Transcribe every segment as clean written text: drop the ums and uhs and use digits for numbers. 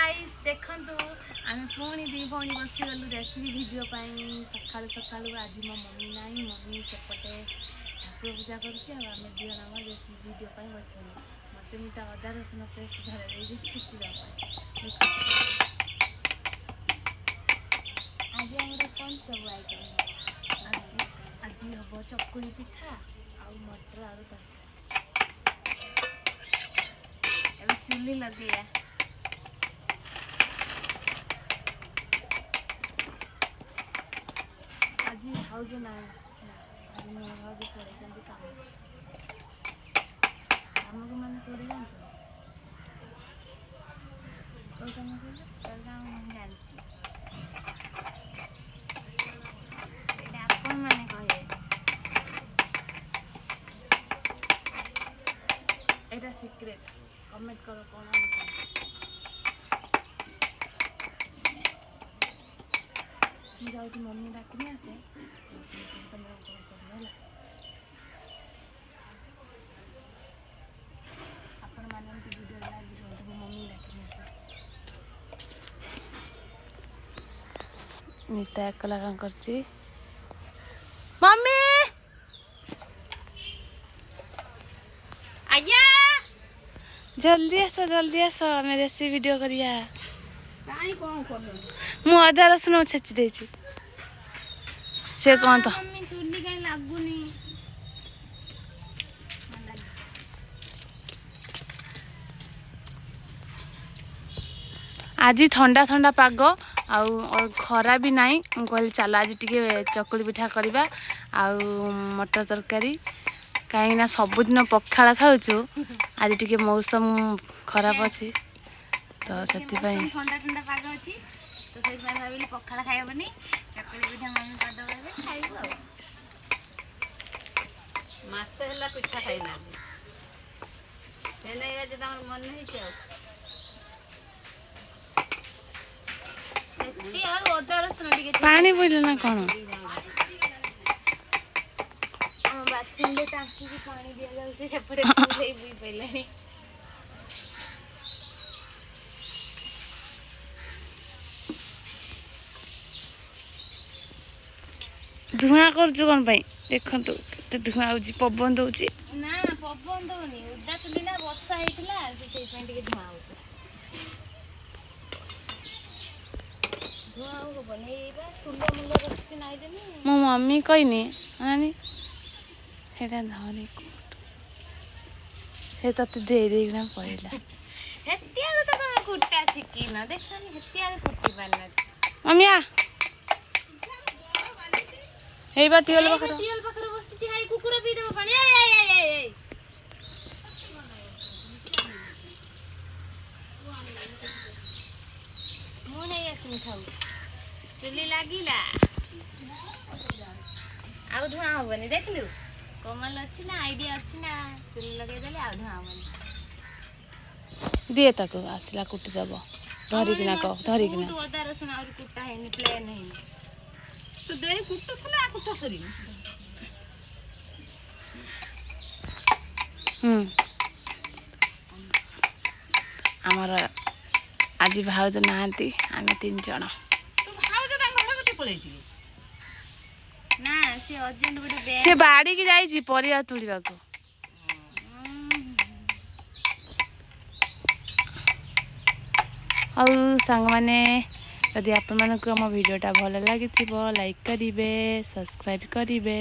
Guys देखंतु आमे पुणी दी भणी बसी गलु रेसिपी वीडियो पाई सकाळु सकाळु आज मो मम्मी नाही मम्मी सेपटे ठाकुर पूजा करुछि आ आमे दियो नाम रेसिपी वीडियो पाई बसलु मते मिटा अदा रसुन पेस्ट धरे देई छुचिबा पाई आज हमरा कोन सब आइटम आज हबो चकुली पिठा आ मटर आलू तरकारी एबे चुल्ली लगेया आज भाउज ना आज मो भाउज पड़े काम को मैंने पड़ी जान कौन काम जानसी आपण मैंने कहे एटा सीक्रेट कमेंट करो कौन जाऊँ मम्मी डाकनी आसे आपण मैंने वीडियो लगी मम्मी डाकनी आसे निता एकला काम करची मम्मी आया जल्दी आस मैं रेसिपी वीडियो करिया काई कोन कर मु अदा रसुन छेची देची से कोन तो मम्मी चुल्ली काई लागुनी आज ठंडा ठंडा पाग और खरा भी नहीं कहली चल आज टे चकुली पिठा करवा आउ मटर तरकारी कहीं सबुदिन पखाड़ खाऊँ आज टे मौसम खराब अच्छी तो से ठंडा ठंडा पाग अच्छी तो से भाविली पखाड़ खाइबनी चकुली पिठा मम्मी करदे खाइबू मासे हला पिठा खाइना एने आज तमर मन नहीं के पानी बोले ना कौन बाथरूम में टांकी की पानी दिया जाऊ से सेपटे बुई पइलानी धुआं करछु कोन पई देखंतु केते धुआं आउची पवन दउची ना पवन दउनी उदा चुली ना वर्षा हेतला से पई टिके धुआं आउची मो मम्मी कहनी नानी सेटा धनी से तते दे देना पड़ेला हेतिया तो तुम कुटा सिकी ना देखनी हेतिया कुटी पाना मम्मी आ हेई बा टियल बखर बसची हाई कुकुर पी देबो पानी ए मु नहीं आसमी खाऊ चुली लागिला आउ धुआं हबनी देखलु कमल अच्छी ना आइडिया अच्छी ना चुली लगे देले आउ धुआं हबनी दिए ताको आसला कुटी दबो धरी किना को धरी किना तू अदा रसुन और कुटा है प्लेन है तो दे कुटा थला कुटा सरी आमर आज भाउज नांती आमे 3 जण ना से अर्जेंट गुटे बे से बाड़ी की जाई छी परिया तुलिबा को और संग माने यदि आपण मन को हम वीडियोटा भल लगी लाइक करिवे सब्सक्राइब करिवे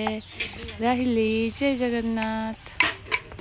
रहिली जय जगन्नाथ।